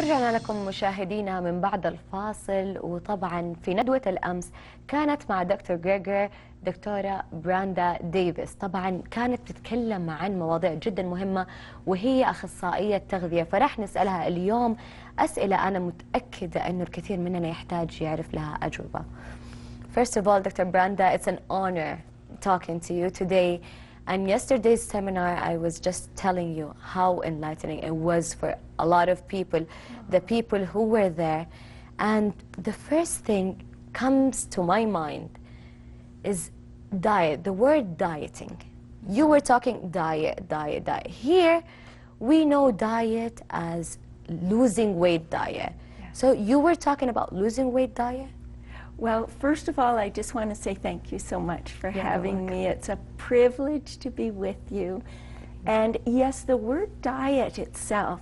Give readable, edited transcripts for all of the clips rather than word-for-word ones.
ورجعنا لكم مشاهدينا من بعد الفاصل. وطبعا في ندوة الأمس كانت مع دكتور جريجر دكتورة بريندا ديفيس. طبعا كانت بتتكلم عن مواضيع جدا مهمة وهي أخصائية تغذية، فرح نسألها اليوم أسئلة أنا متأكدة أنه الكثير مننا يحتاج يعرف لها أجوبة. First of all, Dr. Brenda, it's an honor talking to you today. And yesterday's seminar, I was just telling you how enlightening it was for a lot of people, the people who were there. And the first thing comes to my mind is diet, the word dieting. You were talking diet, diet, diet. Here, we know diet as losing weight diet. Yeah. So you were talking about losing weight diet? Well, first of all, I just want to say thank you so much for having me. It's a privilege to be with you. And yes, the word diet itself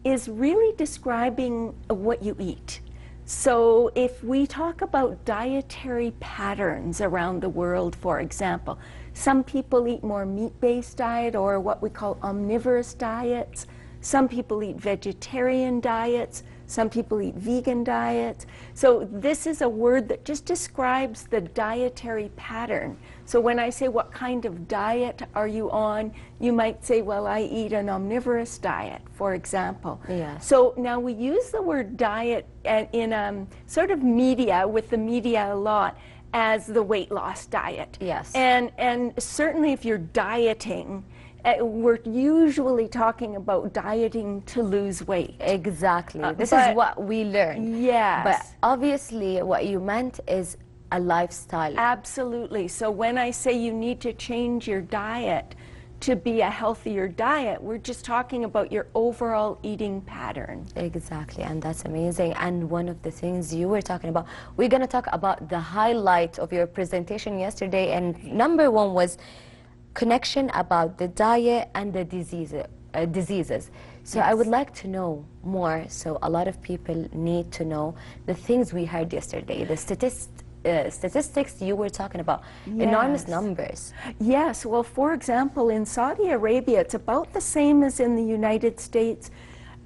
is really describing what you eat. So if we talk about dietary patterns around the world, for example, some people eat more meat-based diet or what we call omnivorous diets. Some people eat vegetarian diets. Some people eat vegan diets. So this is a word that just describes the dietary pattern. So when I say what kind of diet are you on, you might say, well, I eat an omnivorous diet, for example. Yes. So now we use the word diet in sort of media, with the media a lot, as the weight loss diet. Yes. And certainly if you're dieting, we're usually talking about dieting to lose weight. Exactly. This is what we learn. Yes. But obviously what you meant is a lifestyle. Absolutely. So when I say you need to change your diet to be a healthier diet, we're just talking about your overall eating pattern. Exactly, and that's amazing. And one of the things you were talking about, we're going to talk about the highlight of your presentation yesterday, and number one was connection about the diet and the diseases. So Yes. I would like to know more, so a lot of people need to know the things we heard yesterday, the statistics you were talking about, enormous numbers. Yes, well, for example, in Saudi Arabia, it's about the same as in the United States.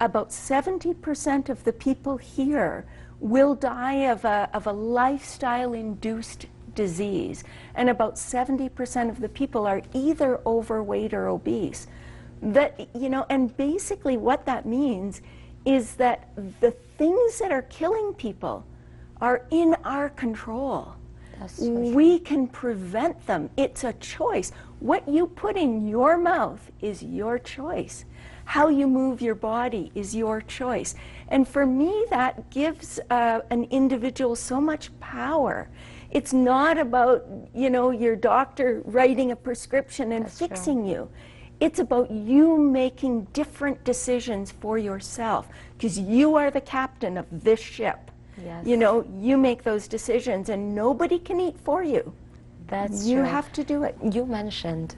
About 70% of the people here will die of a lifestyle-induced disease, and about 70% of the people are either overweight or obese. That, you know, and basically what that means is that the things that are killing people are in our control. That's so true. We can prevent them. It's a choice. What you put in your mouth is your choice. How you move your body is your choice. And for me, that gives an individual so much power. It's not about, you know, your doctor writing a prescription and That's fixing true. you. It's about you making different decisions for yourself, because you are the captain of this ship. Yes. You know, you make those decisions and nobody can eat for you. That's You true. have to do it. You mentioned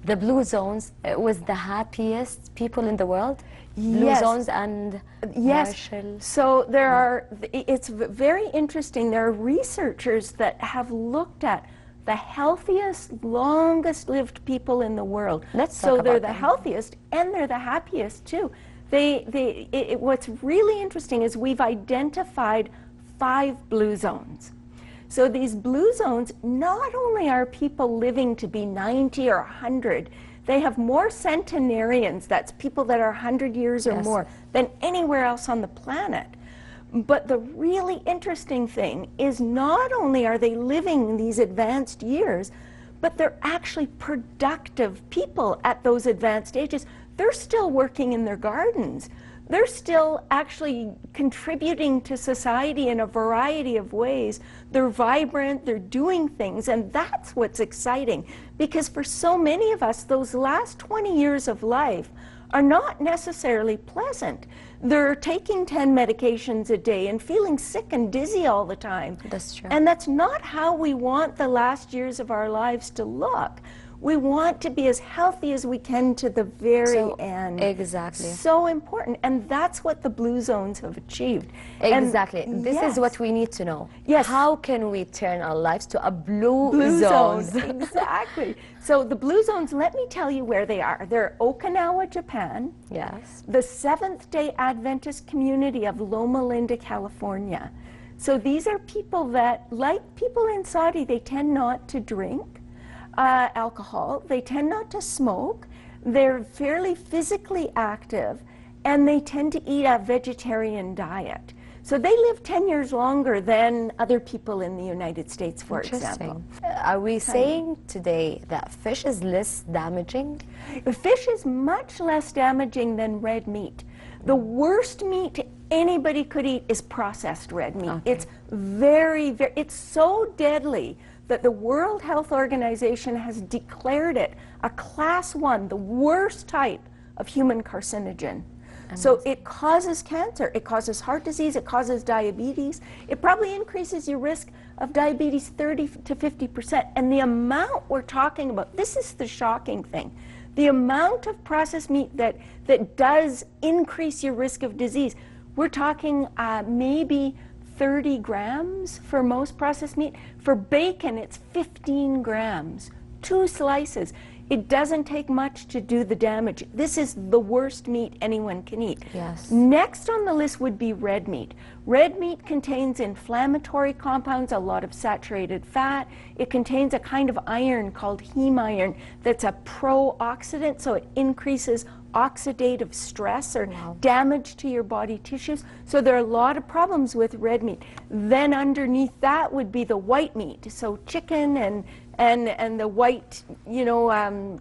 the blue zones. It was the happiest people in the world. Blue Yes. zones and Yes. Marshall. So there are, it's very interesting. There are researchers that have looked at the healthiest, longest lived people in the world. Let's so talk they're about the them. healthiest and they're the happiest too. What's really interesting is we've identified 5 blue zones. So these blue zones, not only are people living to be 90 or 100, they have more centenarians, that's people that are 100 years or Yes. more, than anywhere else on the planet. But the really interesting thing is not only are they living these advanced years, but they're actually productive people at those advanced ages. They're still working in their gardens. They're still actually contributing to society in a variety of ways. They're vibrant, they're doing things, and that's what's exciting. Because for so many of us, those last 20 years of life are not necessarily pleasant. They're taking 10 medications a day and feeling sick and dizzy all the time. That's true. And that's not how we want the last years of our lives to look. We want to be as healthy as we can to the very end. Exactly. So important, and that's what the blue zones have achieved. Exactly. And This yes. is what we need to know. Yes. How can we turn our lives to a blue zones. zones? Exactly. So the blue zones, let me tell you where they are. They're Okinawa, Japan. Yes. The Seventh-day Adventist community of Loma Linda, California. So these are people that, like people in Saudi, they tend not to drink alcohol. They tend not to smoke. They're fairly physically active, and they tend to eat a vegetarian diet. So they live 10 years longer than other people in the United States, for example. Are we saying today that fish is less damaging? Fish is much less damaging than red meat. The worst meat anybody could eat is processed red meat. Okay. It's very, it's so deadly that the World Health Organization has declared it a class 1, the worst type of human carcinogen. So it causes cancer, it causes heart disease, it causes diabetes. It probably increases your risk of diabetes 30 to 50%. And the amount we're talking about, this is the shocking thing, the amount of processed meat that does increase your risk of disease, we're talking maybe 30 grams for most processed meat. For bacon, it's 15 grams, 2 slices. It doesn't take much to do the damage. This is the worst meat anyone can eat. Yes. Next on the list would be red meat. Red meat contains inflammatory compounds, a lot of saturated fat. It contains a kind of iron called heme iron that's a pro-oxidant, so it increases oxidative stress or damage to your body tissues. So there are a lot of problems with red meat. Then underneath that would be the white meat, so chicken and the white,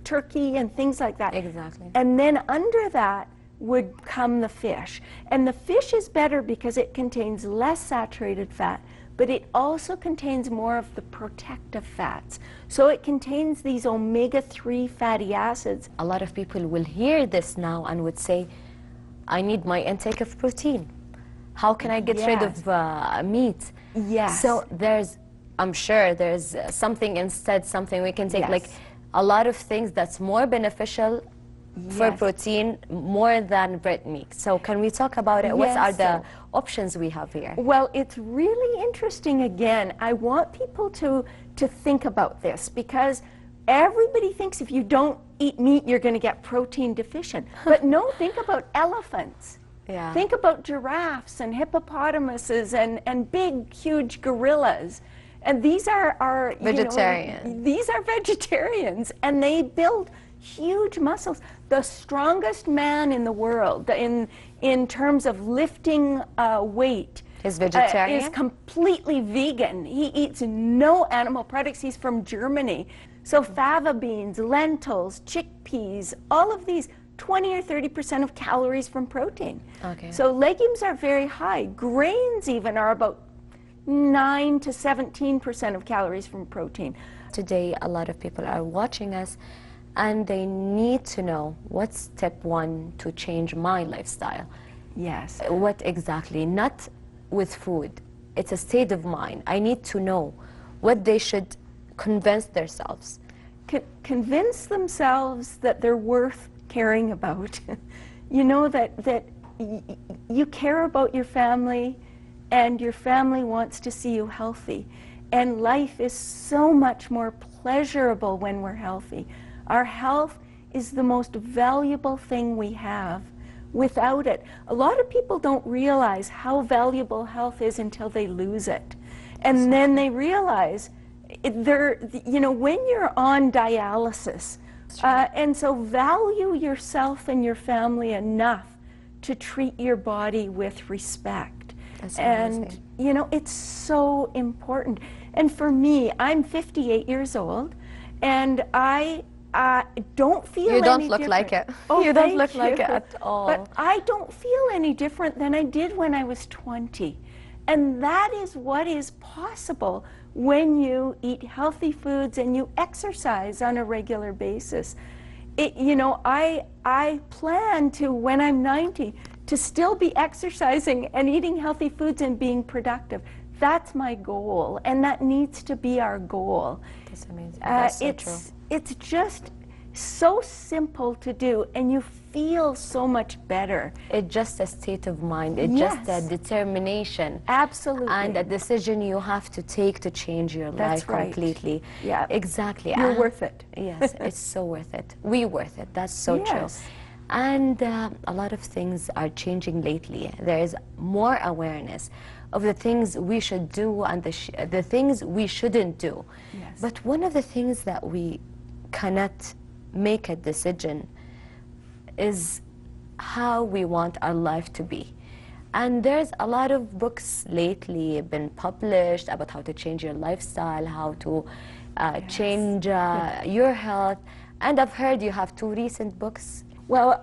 turkey and things like that. Exactly. And then under that would come the fish. And the fish is better because it contains less saturated fat, but it also contains more of the protective fats. So it contains these omega-3 fatty acids. A lot of people will hear this now and would say, I need my intake of protein. How can I get rid of meat? Yes. So I'm sure there's something we can take, like a lot of things that's more beneficial for protein more than red meat. So can we talk about it? What are the options we have here? Well, it's really interesting. Again, I want people to think about this, because everybody thinks if you don't eat meat, you're going to get protein deficient. But no, think about elephants. Yeah. Think about giraffes and hippopotamuses and big, huge gorillas. And these are vegetarian. These are vegetarians, and they build huge muscles. The strongest man in the world, in terms of lifting weight, is vegetarian. Is completely vegan. He eats no animal products. He's from Germany. So fava beans, lentils, chickpeas, all of these, 20 or 30% of calories from protein. Okay. So legumes are very high. Grains even are about 9 to 17% of calories from protein. Today, a lot of people are watching us and they need to know what's step 1 to change my lifestyle. Yes. What exactly? Not with food. It's a state of mind. I need to know what they should convince themselves. Convince themselves that they're worth caring about. You know, that you care about your family, and your family wants to see you healthy. And life is so much more pleasurable when we're healthy. Our health is the most valuable thing we have. Without it, a lot of people don't realize how valuable health is until they lose it. And then they realize, when you're on dialysis, and so value yourself and your family enough to treat your body with respect. That's amazing. And it's so important. And for me, I'm 58 years old, and I don't feel You don't any look different. like it. Oh, You don't look thank like you. it at all. But I don't feel any different than I did when I was 20. And that is what is possible when you eat healthy foods and you exercise on a regular basis. I plan to, when I'm 90, to still be exercising and eating healthy foods and being productive. That's my goal, and that needs to be our goal. That's amazing. That's so true. it's just so simple to do, and you feel so much better. It's just a state of mind. It's just a determination. Absolutely. And a decision you have to take to change your life completely. Yeah. Exactly. You're worth it. Yes, it's so worth it. We're worth it. That's so true. And a lot of things are changing lately. There is more awareness of the things we should do and the things we shouldn't do. Yes. But one of the things that we cannot make a decision is how we want our life to be. And there's a lot of books lately been published about how to change your lifestyle, how to change your health. And I've heard you have 2 recent books. Well,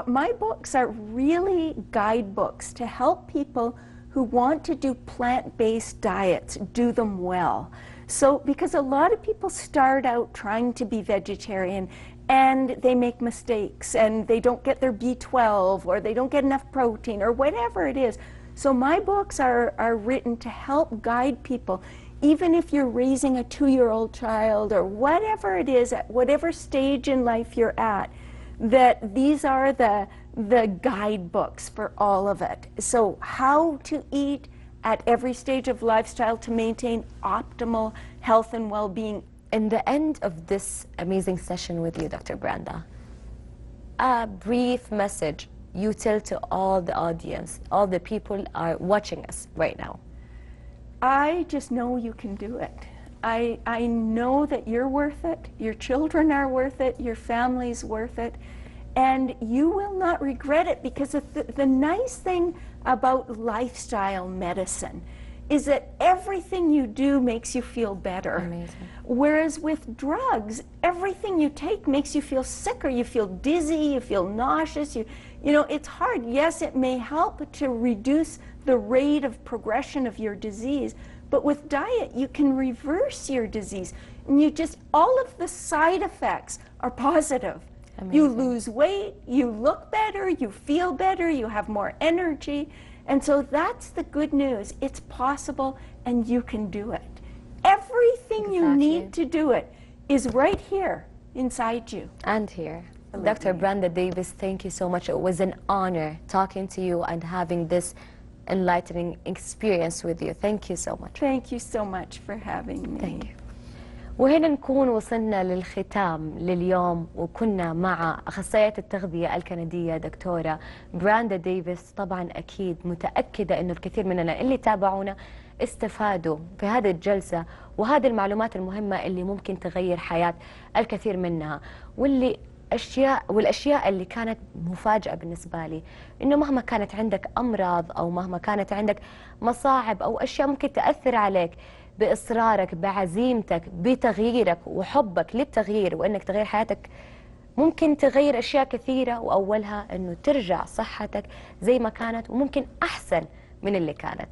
my books are really guidebooks to help people who want to do plant-based diets do them well. So, because a lot of people start out trying to be vegetarian and they make mistakes and they don't get their B12 or they don't get enough protein or whatever it is. So my books are written to help guide people, even if you're raising a 2-year-old child or whatever it is, at whatever stage in life you're at, that these are the guidebooks for all of it. So how to eat at every stage of lifestyle to maintain optimal health and well-being. In the end of this amazing session with you, Dr. Brenda, a brief message you tell to all the audience, all the people are watching us right now. I just know you can do it. I know that you're worth it, your children are worth it, your family's worth it, and you will not regret it, because the nice thing about lifestyle medicine is that everything you do makes you feel better. Amazing. Whereas with drugs, everything you take makes you feel sicker, you feel dizzy, you feel nauseous, you know, it's hard. Yes, it may help to reduce the rate of progression of your disease, but with diet, you can reverse your disease. And you just, all of the side effects are positive. Amazing. You lose weight, you look better, you feel better, you have more energy. And so that's the good news. It's possible and you can do it. Everything you need to do it is right here inside you. And here. Dr. Brenda Davis, thank you so much. It was an honor talking to you and having this enlightening experience with you. Thank you so much. Thank you so much for having me. Thank you. وهنا نكون وصلنا للختام لليوم، وكنا مع أخصائية التغذية الكندية دكتورة بريندا ديفيس. طبعا أكيد متأكدة أنه الكثير مننا اللي تابعونا استفادوا في هذه الجلسة وهذه المعلومات المهمة اللي ممكن تغير حياة الكثير منها، والأشياء اللي كانت مفاجأة بالنسبة لي، إنه مهما كانت عندك أمراض أو مهما كانت عندك مصاعب أو أشياء ممكن تأثر عليك، بإصرارك، بعزيمتك، بتغييرك وحبك للتغيير وإنك تغير حياتك، ممكن تغير أشياء كثيرة، وأولها إنه ترجع صحتك زي ما كانت وممكن أحسن من اللي كانت.